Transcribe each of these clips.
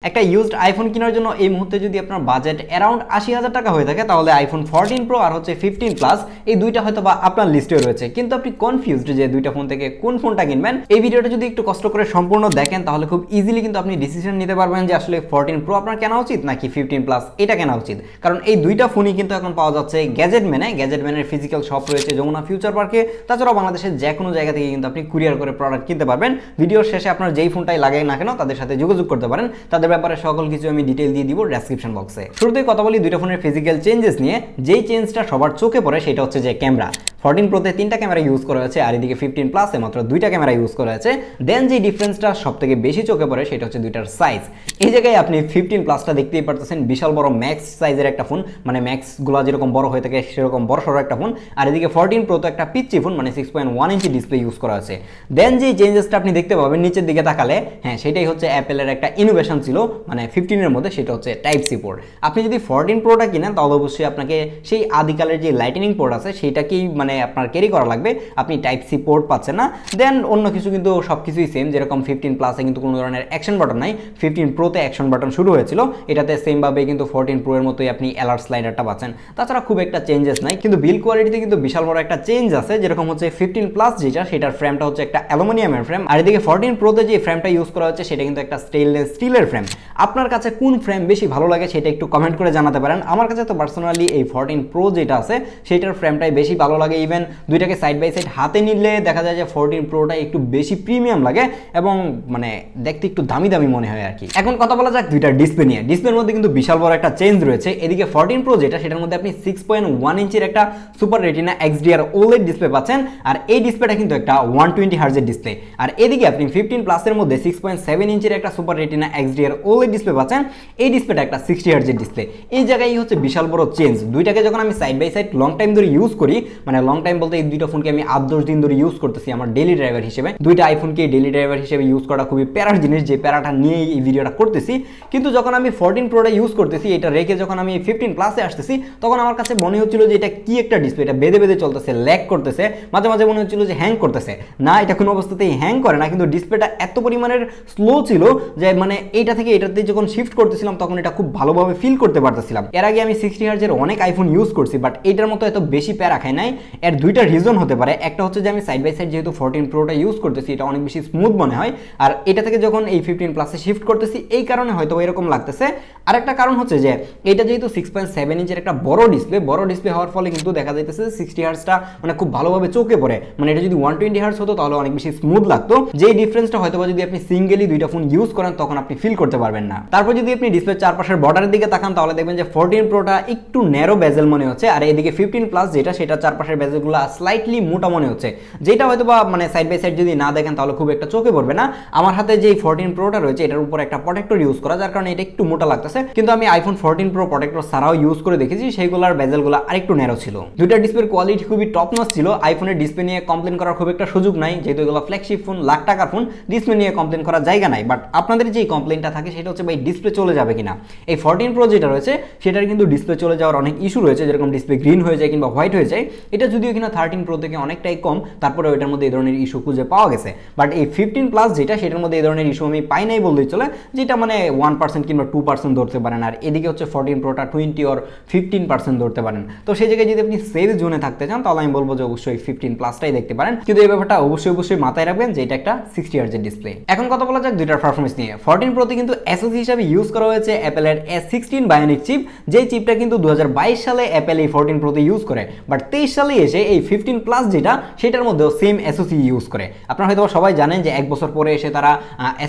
একটা used iPhone কেনার জন্য এই মুহূর্তে যদি আপনার বাজেট অ্যারাউন্ড 80,000 টাকা হয়ে থাকে তাহলে আইফোন 14 প্রো আর হচ্ছে 15 প্লাস এই দুইটা হয়তো বা আপনার লিস্টে রয়েছে, কিন্তু আপনি কনফিউজড যে দুইটা ফোন থেকে কোন ফোনটা কিনবেন। এই ভিডিওটা যদি একটু কষ্ট করে সম্পূর্ণ দেখেন তাহলে খুব ইজিলি কিন্তু আপনি ডিসিশন নিতে পারবেন যে আসলে 14 প্রো আপনার কেনা উচিত নাকি 15 প্লাস এটা কেনা উচিত। কারণ এই দুইটা ফোনই কিন্তু এখন পাওয়া যাচ্ছে গ্যাজেটম্যানের ফিজিক্যাল শপ রয়েছে যমুনা ফিউচার পার্কে, তাছাড়াও বাংলাদেশের যে কোনো জায়গা থেকে কিন্তু আপনি কুরিয়ার করে প্রোডাক্ট কিনতে পারবেন। ভিডিওর শেষে আপনার যেই ফোনটাই লাগে না কেন তাদের সাথে যোগাযোগ করতে পারেন, তাদের ব্যাপারে সকল কিছু আমি ডিটেইল দিয়ে দিব ডেসক্রিপশন বক্সে। শুরুতেই কথা বলি দুইটা ফোনের ফিজিক্যাল চেঞ্জেস নিয়ে। যেই চেঞ্জটা সবার চোখে পড়ে সেটা হচ্ছে যে ক্যামেরা। 14 প্রোতে 3টা ক্যামেরা ইউজ করা হয়েছে আর এদিকে 15 প্লাসে মাত্র 2টা ক্যামেরা ইউজ করা হয়েছে। দেন যে ডিফারেন্সটা সবথেকে বেশি চোখে পড়ে সেটা হচ্ছে দুইটার সাইজ। এই জায়গায় আপনি 15 প্লাসটা দেখতেই পারতেছেন, বিশাল বড় ম্যাক্স সাইজের একটা ফোন, মানে ম্যাক্সগুলো যেরকম বড় হয়ে থাকে সেরকম বড় সড়ো একটা ফোন। আর এদিকে 14 প্রো তো একটা পিচ্চি ফোন, মানে 6.1 ইঞ্চি ডিসপ্লে ইউজ করা আছে। দেন যে চেঞ্জেসটা আপনি দেখতে পাবেন নিচের দিকে তাকালে, হ্যাঁ সেটাই হচ্ছে অ্যাপেলের একটা ইনোভেশন ছিল মানে 15 এর মধ্যে, সেটা হচ্ছে টাইপ সি পোর্ট। আপনি যদি 14 প্রোটা কিনেন তাহলে অবশ্যই আপনাকে সেই আদিকালের যে লাইটনিং পোর্ট আছে সেইটাকেই মানে আপনার ক্যারি করা লাগবে, আপনি টাইপ সি পোর্ট পাচ্ছেন না। দেন অন্য কিছু কিন্তু সবকিছুই সেম, যেরকম 15 প্লাসে কিন্তু কোনো ধরনের অ্যাকশন বাটন নাই, 15 প্রোতে অ্যাকশন বাটন শুরু হয়েছিল, এটাতে সেম ভাবে কিন্তু 14 প্রো এর মতোই আপনি অ্যালার্ট স্লাইডারটা পাচ্ছেন। তাছাড়া খুব একটা চেঞ্জেস নাই, কিন্তু বিল কোয়ালিটিতে কিন্তু বিশাল বড় একটা চেঞ্জ আছে। যেরকম হচ্ছে 15 প্লাস যেটা সেটার ফ্রেমটা হচ্ছে একটা অ্যালুমিনিয়ামের ফ্রেম, আর এদিকে 14 প্রোতে যে ফ্রেমটা ইউজ করা হচ্ছে সেটা কিন্তু একটা স্টেইনলেস স্টিলের ফ্রেম। আপনার কাছে কোন ফ্রেম বেশি ভালো লাগে সেটা একটু কমেন্ট করে জানাতে পারেন। আমার কাছে তো পার্সোনালি এই 14 প্রো যেটা আছে সেটার ফ্রেমটাই বেশি ভালো লাগে। ইভেন দুইটাকে সাইড বাই সাইড হাতে নিলে দেখা যায় যে 14 প্রোটা একটু বেশি প্রিমিয়াম লাগে এবং মানে দেখতে একটু দামি দামি মনে হয় আর কি। এখন কথা বলা যাক দুইটার ডিসপ্লে নিয়ে। ডিসপ্লের মধ্যে কিন্তু বিশাল বড় একটা চেঞ্জ রয়েছে। এদিকে 14 প্রো যেটা সেটার মধ্যে আপনি 6.1 ইঞ্চির একটা super retina XDR OLED display পাচ্ছেন, আর এই ডিসপ্লেটা কিন্তু একটা 120 হার্জের ডিসপ্লে। আর এদিকে আপনি 15 প্লাসের মধ্যে 6.7 ইঞ্চির একটা super retina XDR OLED display পাচ্ছেন, এই ডিসপ্লেটা একটা 60 হার্জের ডিসপ্লে। এই জায়গায় হচ্ছে বিশাল বড় চেঞ্জ। দুইটাকে যখন আমি side by side long time ধরে ইউজ করি, মানে লং টাইম বলতে এই দুইটা ফোনকে আমি 8-10 দিন ধরে ইউজ করতেছি আমার ডেইলি ড্রাইভার হিসেবে। দুইটা আইফোনকে ডেইলি ড্রাইভার হিসেবে ইউজ করা খুবই প্যারার জিনিস, যে প্যারাটা নিয়ে এই ভিডিওটা করতেছি। কিন্তু যখন আমি 14 প্রোটা ইউজ করতেছি, এটা রেখে যখন আমি 15 প্লাসে আসতেছি তখন আমার কাছে মনে হচ্ছিল যে এটা কি একটা ডিসপ্লে, এটা বেঁধে বেঁধে চলতেছে, ল্যাগ করতেছে, মাঝে মাঝে মনে হচ্ছিল যে হ্যাং করতেছে। না, এটা কোনো অবস্থাতেই হ্যাং করে না, কিন্তু ডিসপ্লেটা এত পরিমাণের স্লো ছিল যে মানে এইটা থেকে এটাতে যখন শিফট করতেছিলাম তখন এটা খুব ভালোভাবে ফিল করতে পারতেছিলাম। এর আগে আমি 60 হার্জের অনেক আইফোন ইউজ করছি, বাট এটার মতো এত বেশি প্যারা খাই নাই। এর দুইটা রিজন হতে পারে। একটা হচ্ছে যে আমি সাইড বাই সাইড যেহেতু 14 প্রোটা ইউজ করতেছি এটা অনেক বেশি স্মুথ মনে হয়, আর এটা থেকে যখন এই 15 প্লাসে শিফট করতেছি এই কারণে হয়তো এরকম লাগতেছে। আরেকটা কারণ হচ্ছে যে এটা যেহেতু 6.7 ইঞ্চের একটা বড় ডিসপ্লে হওয়ার ফলে কিন্তু দেখা যাইতেছে 60 হার্জটা মানে খুব ভালোভাবে চোখে পড়ে। মানে এটা যদি 120 হার্জ হতো তাহলে অনেক বেশি স্মুথ লাগতো, যেই ডিফারেন্সটা হয়তো যদি আপনি সিঙ্গেলি দুইটা ফোন ইউজ করেন তখন আপনি ফিল করতে পারবেন না। তারপর যদি আপনি ডিসপ্লে চারপাশের বর্ডারের দিকে তাকান তাহলে দেখবেন যে 14 প্রোটা একটু ন্যারো বেজেল মনে হচ্ছে, আর এদিকে 15 প্লাস যেটা সেটা চারপাশের বেজেলগুলো স্লাইটলি মোটা মনে হচ্ছে, যেটা হয়তো বা মানে সাইড বাই সাইড যদি না দেখেন তাহলে খুব একটা চোখে পড়বে না। আমার হাতে যে 14 প্রোটা রয়েছে এটার উপর একটা প্রোটেক্টর ইউজ করা, যার কারণে এটা একটু মোটা লাগতেছে, কিন্তু আমি আইফোন 14 প্রো প্রোটেক্টর ছাড়াও ইউজ করে দেখেছি, সেইগুলোর বেজেলগুলো আরেকটু ন্যারো ছিল। দুইটা ডিসপ্লের কোয়ালিটি খুবই টপ নচ ছিল। আইফোনের ডিসপ্লে নিয়ে কমপ্লেন করার খুব একটা সুযোগ নাই, যেহেতু এগুলো ফ্ল্যাগশিপ ফোন, লাখ টাকার ফোন, ডিসপ্লে নিয়ে কমপ্লেন করার জায়গা নাই। বাট আপনাদের যে কমপ্লেনটা থাকে সেটা হচ্ছে ভাই ডিসপ্লে চলে যাবে কিনা। এই 14 প্রো যেটা রয়েছে সেটার কিন্তু ডিসপ্লে চলে যাওয়ার অনেক ইস্যু রয়েছে, যেরকম ডিসপ্লে গ্রিন হয়ে যায় কিংবা হোয়াইট হয়ে যায়। এটা যদিও কিনা 13 প্রো থেকে অনেকটাই কম, তারপরে ওইটার মধ্যে এই ধরনের ইস্যু খুঁজে পাওয়া গেছে। বাট এই 15 প্লাস যেটা সেটার মধ্যে এই ধরনের ইস্যু আমি পাই নাই বললেই চলে, যেটা মানে 1% কিংবা 2% ধরতে পারেন। আর এদিকে হচ্ছে 14 প্রোটা 20 or 15% ধরতে পারেন। তো সেই জায়গায় যদি আপনি সেফ জোনে থাকতে চান তাহলে আমি বলবো যে অবশ্যই 15 প্লাসটাই দেখতে পারেন, কিন্তু এই ব্যাপারটা অবশ্যই মাথায় রাখবেন যে এটা একটা 60 হার্জের ডিসপ্লে। এখন কথা বলা যাক দুইটার পারফরম্যান্স নিয়ে। 14 প্রোতে কিন্তু SoC হিসেবে ইউজ করা হয়েছে অ্যাপেলের A16 বায়োনিক চিপ, যেই চিপটা কিন্তু 2022 সালে অ্যাপেল এই 14 প্রোতে ইউজ করে, বাট 23 সালে এসে এই 15 প্লাস যেটা সেটার মধ্যেও সেম SoC ইউজ করে। আপনারা হয়তো সবাই জানেন যে 1 বছর পরে এসে তারা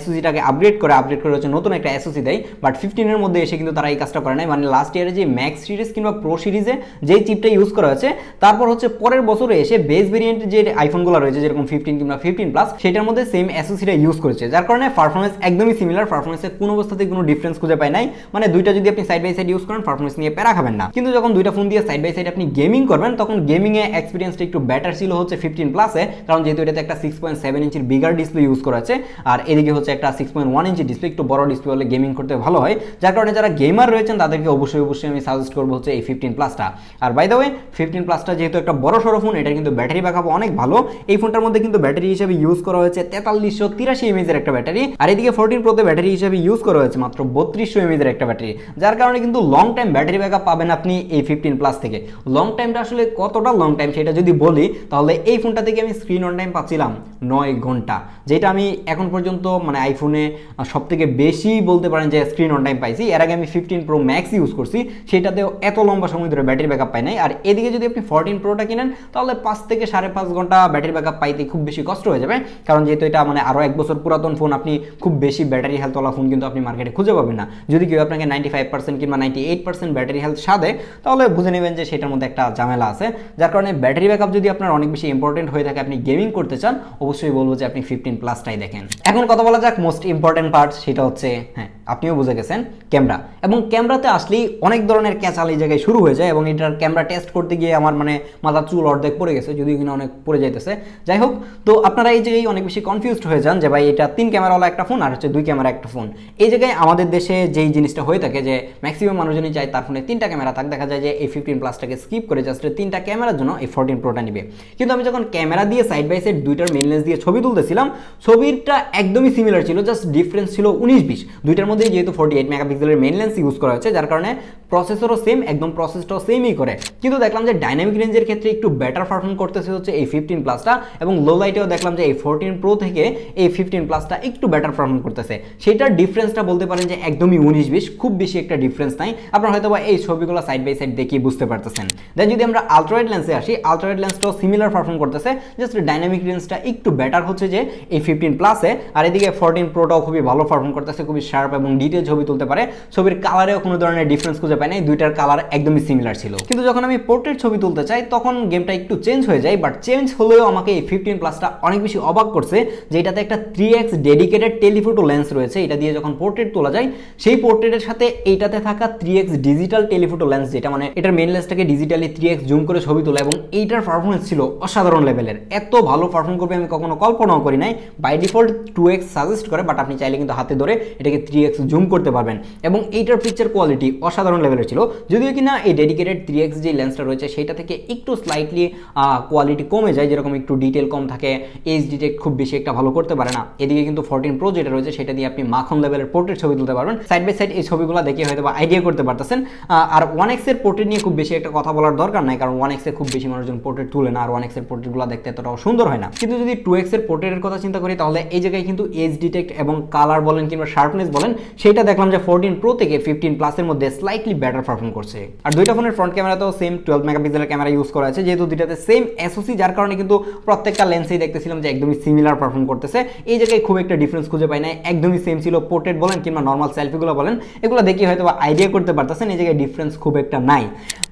SoCটাকে আপগ্রেড করে হচ্ছে নতুন একটা SoC দেয়, বাট 15 এর মধ্যে এসে কিন্তু তারা এই কাজটা করে নাই। মানে লাস্ট ইয়ারে যে ম্যাক্স সিরিজ কিংবা প্রো সিরিজে যেই চিপটা ইউজ করা হয়েছে, তারপর হচ্ছে পরের বছরে এসে বেস ভেরিয়েন্ট যে আইফোনগুলো রয়েছে যেরকম 15 কিংবা 15 প্লাস সেটার মধ্যে সেম SoCটা ইউজ করেছে, যার কারণে পারফরম্যান্স একদমই সিমিলার। পারফরম্যান্সে কোনো অবস্থাতেই কোনো ডিফারেন্স খুঁজে পাই নাই। মানে দুইটা যদি আপনি সাইড বাই সাইড ইউজ করেন পারফরম্যান্স নিয়ে প্যারা খাবেন না, কিন্তু যখন দুইটা ফোন দিয়ে সাইড বাই সাইড আপনি গেমিং করবেন তখন গেমিং এ এক্সপিরিয়েন্সটা একটু বেটার ছিল হচ্ছে 15 প্লাসে, কারণ যেহেতু এটাতে একটা 6.7 ইঞ্চির বিগার ডিসপ্লে ইউজ করা আছে, আর এদিকে হচ্ছে একটা 6.1 ইঞ্চি ডিসপ্লে, একটু বড় ডিসপ্লে হলে গেমিং করতে ভালো হয়, যার কারণে যারা গেমার রয়েছেন তাদেরকে অবশ্যই আমি সাজেস্ট করবো হচ্ছে এই 15 প্লাসটা। আর বাই দ্য ওয়ে 15 প্লাসটা যেহেতু একটা বড় সড়ো ফোন, এটা কিন্তু ব্যাটারি ব্যাকআপ অনেক ভালো। এই ফোনটার মধ্যে কিন্তু ব্যাটারি হিসেবে ইউজ করা হয়েছে 4383 mAh এর একটা ব্যাটারি, আর এদিকে 14 প্রোতে ব্যাটারি হিসেবে ইউজ করা হয়েছে মাত্র 3200 mAh এর একটা ব্যাটারি, যার কারণে কিন্তু লং টাইম ব্যাটারি ব্যাকআপ পাবেন আপনি এই 15 প্লাস থেকে। লং টাইমটা আসলে কতটা লং টাইম সেটা যদি বলি তাহলে এই ফোনটা থেকে আমি স্ক্রিন অন টাইম পাচ্ছিলাম 9 ঘন্টা, যেটা আমি এখন পর্যন্ত মানে আইফোনে সব থেকে বেশি বলতে পারেন যে স্ক্রিন অন টাইম পাইছি। এর আগে আমি 15 প্রো ম্যাক্স ইউজ করছি, সেটাতেও এত লম্বা সময় ধরে ব্যাটারি ব্যাকআপ পাই নাই। আর এদিকে যদি আপনি 14 প্রোটা কিনেন তাহলে 5 থেকে 5.5 ঘন্টা ব্যাটারি ব্যাকআপ পাইতে খুব বেশি কষ্ট হয়ে যাবে, কারণ যেহেতু এটা মানে আরও 1 বছর পুরাতন ফোন, আপনি খুব বেশি ব্যাটারি হেলথওয়ালা ফোন কিন্তু আপনি মার্কেটে খুঁজে পাবেন না। যদি কেউ আপনাকে 95% কিংবা 98% ব্যাটারি হেলথ সাধে তাহলে বুঝে নেবেন যে সেটার মধ্যে একটা ঝামেলা আছে, যার কারণে ব্যাটারি ব্যাকআপ যদি আপনার অনেক বেশি ইম্পর্টেন্ট হয়ে থাকে, আপনি গেমিং করতে চান, অবশ্যই বলবো যে আপনি 15 প্লাসটাই দেখেন। এখন কথা বলা যাক মোস্ট ইম্পর্টেন্ট পার্ট, সেটা হচ্ছে হ্যাঁ আপনিও বুঝে গেছেন ক্যামেরা। এবং ক্যামেরাতে আসলেই অনেক ধরনের ক্যাচাল এই জায়গায় শুরু হয়ে যায়, এবং এটার ক্যামেরা টেস্ট করতে গিয়ে আমার মানে মাথার চুল অর্ধেক পড়ে গেছে, যদিও কিনা অনেক পড়ে যাইতেছে। যাই হোক, তো আপনারা এই জায়গায় অনেক বেশি কনফিউজড হয়ে যান যে ভাই এটা 3 ক্যামেরাওয়ালা একটা ফোন আর হচ্ছে 2 ক্যামেরা একটা ফোন। এই জায়গায় আমাদের দেশে যেই জিনিসটা হয়ে থাকে যে ম্যাক্সিমাম মানুষজনই চায় তার ফোনে 3টা ক্যামেরা থাক, দেখা যায় যে এই 15 প্লাসটাকে স্কিপ করে জাস্ট 3টা ক্যামেরার জন্য এই 14 প্রোটা নিবে। কিন্তু আমি যখন ক্যামেরা দিয়ে সাইড বাই সাইড দুইটার মেইন লেন্স দিয়ে ছবি তুলতেছিলাম, ছবিটা একদমই সিমিলার ছিল, জাস্ট ডিফারেন্স ছিল 19-20। দুইটার মধ্যে যেহেতু 48 মেগাপিক্সেলের মেইন লেন্স ইউজ করা হয়েছে, যার কারণে প্রসেসরও সেম, একদম প্রসেসটাও সেমই করে। কিন্তু দেখলাম যে ডাইনামিক রেঞ্জের ক্ষেত্রে একটু বেটার পারফর্ম করতেছে হচ্ছে এই 15 প্লাসটা, এবং লো লাইটেও দেখলাম যে এই 14 প্রো থেকে এই 15 প্লাসটা একটু বেটার পারফর্ম করতেছে। সেটার ডিফারেন্সটা বলতে পারেন যে একদমই 19-20, খুব বেশি একটা ডিফারেন্স নাই। আপনারা হয়তো বা এই ছবিগুলো সাইড বাই সাইড দেখিয়ে বুঝতে পারতেছেন। দেন যদি আমরা আলট্রাওয়াইড লেন্সে আসি, আলট্রাওয়াইড লেন্সটাও সিমিলার পারফর্ম করতেছে, জাস্ট ডাইনামিক রেঞ্জটা একটু বেটার হচ্ছে যে এই 15 প্লাসে। আর এদিকে 14 প্রোটাও খুবই ভালো পারফর্ম করতেছে, খুবই শার্প এবং ডিটেল ছবি তুলতে পারে। ছবির কালারেও কোনো ধরনের ডিফারেন্স খুঁজে পাই নাই, দুইটার কালার একদমই সিমিলার ছিল। কিন্তু যখন আমি পোর্ট্রেট ছবি তুলতে চাই তখন গেমটা একটু চেঞ্জ হয়ে যায়, বাট চেঞ্জ হলেও আমাকে এই 15 প্লাসটা অনেক বেশি অবাক করছে যে এটাতে একটা 3x ডেডিকেটেড টেলিফোটো লেন্স রয়েছে। এটা দিয়ে যখন পোর্ট্রেট তোলা যায়, সেই পোর্ট্রেটের সাথে এইটাতে থাকা 3x ডিজিটাল টেলিফোটো লেন্স, যেটা মানে এটার মেইন লেন্সটাকে ডিজিটালি 3x জুম করে ছবি তোলা, এবং এইটার পারফরমেন্স ছিল অসাধারণ লেভেলের। এত ভালো পারফর্ম করবে আমি কখনো কল্পনাও করি নাই। বাই ডিফল্ট 2x সাজেস্ট করে, বাট আপনি চাইলে কিন্তু হাতে ধরে এটাকে 3x জুম করতে পারবেন, এবং এইটার পিকচার কোয়ালিটি অসাধারণ লেভেলের ছিল। যদিও কিনা এই ডেডিকেটেড 3x যে লেন্সটা রয়েছে সেটা থেকে একটু স্লাইটলি কোয়ালিটি কমে যায়, যেরকম একটু ডিটেল কম থাকে, এজ ডিটেক্ট খুব বেশি একটা ভালো করতে পারে না। এদিকে কিন্তু 14 প্রো যেটা রয়েছে সেটা দিয়ে আপনি মাখন লেভেলের পোর্ট্রেট ছবি তুলতে পারবেন। সাইড বাই সাইড এই ছবিগুলো দেখে হয়তো বা আইডিয়া করতে পারতেছেন। আর 1x এর পোর্ট্রেট নিয়ে খুব বেশি একটা কথা বলার দরকার নাই, কারণ 1x এ খুব বেশি মানুষজন পোর্ট্রেট তুলে না, আর 1x এর পোর্ট্রেটগুলো দেখতে এতটাও সুন্দর হয় না। কিন্তু যদি 2x এর পোর্ট্রেটের কথা চিন্তা করি তাহলে এই জায়গায় কিন্তু এজ ডিটেক্ট এবং কালার বলেন কিংবা শার্পনেস বলেন, সেটা দেখলাম যে 14 প্রো থেকে 15 প্লাসের মধ্যে স্লাইটলি বেটার পারফর্ম করছে। আর দুইটা ফোনের ফ্রন্ট ক্যামেরাতেও সেম 12 মেগাপিক্সেলের ক্যামেরা ইউজ করা আছে, যেহেতু দুইটাতে সেম এসওসি, যার কারণে কিন্তু প্রত্যেকটা লেন্সেই দেখতেছিলাম যে একদমই সিমিলার পারফর্ম করতেছে। এই জায়গায় খুব একটা ডিফারেন্স খুঁজে পাই না, একদমই সেম ছিল। পোর্ট্রেট বলেন কিংবা নর্মাল সেলফিগুলো বলেন, এগুলো দেখে হয়তো আইডিয়া করতে পারতেছেন এই জায়গায় ডিফারেন্স খুব একটা নাই।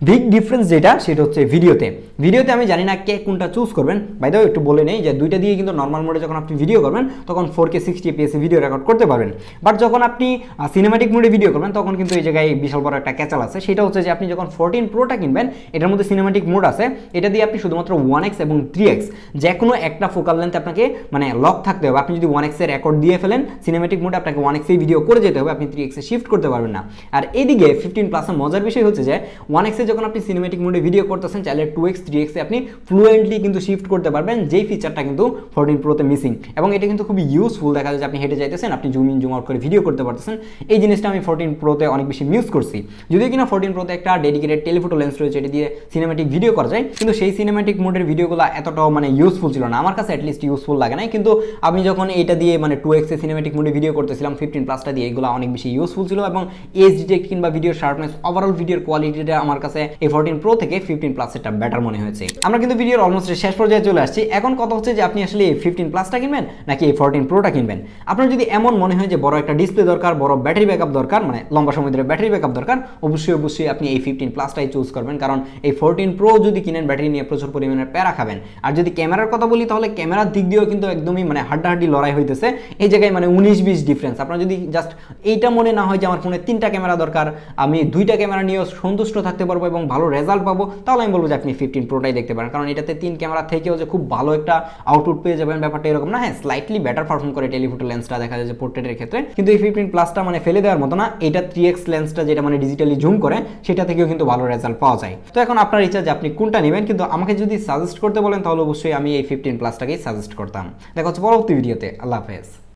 বিগ ডিফারেন্স যেটা সেটা হচ্ছে ভিডিওতে আমি জানি না কে কোনটা চুজ করবেন। বাই দ্য ওয়ে একটু বলে নেই যে দুইটা দিয়ে কিন্তু নর্মাল মোডে যখন আপনি ভিডিও করবেন তখন 4K 60 fps ভিডিও রেকর্ড করতে পারবেন, বাট যখন আপনি সিনেম্যাটিক মোডে ভিডিও করবেন তখন কিন্তু এই জায়গায় বিশাল বড় একটা ক্যাচাল আছে। সেটা হচ্ছে যে আপনি যখন 14 প্রোটা কিনবেন, এটার মধ্যে সিনেম্যাটিক মোড আছে, এটা দিয়ে আপনি শুধুমাত্র 1x এবং 3x যে কোনো একটা ফোকাল লেন্থ আপনাকে মানে লক থাকতে হবে। আপনি যদি 1x এর রেকর্ড দিয়ে ফেলেন সিনেম্যাটিক মোডে, আপনাকে 1x এই ভিডিও করে যেতে হবে, আপনি 3x এ শিফট করতে পারবেন না। আর এদিকে 15 প্লাসের মজার বিষয় হচ্ছে যে 1x এ যখন আপনি সিনেম্যাটিক মোডে ভিডিও করতেছেন, চাইলে 2x 3x এ আপনি ফ্লুয়েন্টলি কিন্তু শিফট করতে পারবেন, যেই ফিচারটা কিন্তু 14 প্রোতে মিসিং। এবং এটা কিন্তু খুবই ইউজফুল, দেখা যায় যে আপনি হেঁটে যাইতেছেন, আপনি জুম ইন জুম আউট করে ভিডিও করতে পারতেছেন। এই জিনিসটা আমি 14 প্রোতে অনেক বেশি মিস করছি। যদিও কিনা 14 প্রোতে একটা ডেডিকেটেড টেলিফোটো লেন্স রয়েছে, এটা দিয়ে সিনেম্যাটিক ভিডিও করা যায়, কিন্তু সেই সিনেম্যাটিক মোডের ভিডিওগুলো এতটাও মানে ইউজফুল ছিল না, আমার কাছে অ্যাটলিস্ট ইউজফুল লাগে না। কিন্তু আমি যখন এটা দিয়ে মানে 2x এ সিনেম্যাটিক মোডে ভিডিও করতেছিলাম 15 প্লাসটা দিয়ে, এগুলো অনেক বেশি ইউজফুল ছিল, এবং এজ ডিটেক্ট কিংবা ভিডিও শার্পনেস, ওভারঅল ভিডিওর কোয়ালিটিটা আমার কাছে এই 14 প্রো থেকে 15 প্লাসেরটা বেটার মনে হয়েছে। আমরা কিন্তু ভিডিওর অলমোস্ট শেষ পর্যায়ে চলে আসছি। এখন কথা হচ্ছে যে আপনি আসলে এই 15 প্লাসটা কিনবেন নাকি এই 14 প্রোটা কিনবেন। আপনার যদি এমন মনে হয় যে বড় একটা ডিসপ্লে দরকার, বড় ব্যাটারি ব্যাকআপ দরকার, মানে লম্বা সময় ধরে ব্যাটারি ব্যাকআপ দরকার, অবশ্যই আপনি এই 15 প্লাসটাই চুজ করবেন, কারণ এই 14 প্রো যদি কিনেন ব্যাটারি নিয়ে প্রচুর পরিমাণে প্যারা খাবেন। আর যদি ক্যামেরার কথা বলি তাহলে ক্যামেরার দিক দিয়েও কিন্তু একদমই মানে হাড্ডাহাড্ডি লড়াই হইতেছে এই জায়গায়, মানে 19-20 ডিফারেন্স। আপনার যদি জাস্ট এইটা মনে না হয় যে আমার ফোনে 3টা ক্যামেরা দরকার, আমি 2টা ক্যামেরা নিয়েও সন্তুষ্ট থাকতে পারবো এবং ভালো রেজাল্ট পাবো, তাহলে আমি বলবো যে আপনি 15 প্রোটাই দেখতে পারেন, কারণ এটাতে 3 ক্যামেরা থেকেও যে খুব ভালো একটা আউটপুট পেয়ে যাবেন ব্যাপারটা এরকম না। হ্যাঁ, স্লাইটলি বেটার পারফর্ম করে টেলিফোটো লেন্সটা দেখা যায় যে পোর্ট্রেটের ক্ষেত্রে, কিন্তু এই 15 প্লাসটা মানে ফেলে দেওয়ার মতো না। এটা 3x লেন্সটা যেটা মানে ডিজিটালি জুম করে, সেটা থেকেও কিন্তু ভালো রেজাল্ট পাওয়া যায়। তো এখন আপনার ইচ্ছা যে আপনি কোনটা নেবেন, কিন্তু আমাকে যদি সাজেস্ট করতে বলেন তাহলে অবশ্যই আমি এই 15 প্লাসটাকেই সাজেস্ট করতাম। দেখা হচ্ছে পরবর্তী ভিডিওতে। আল্লাহ হাফেজ।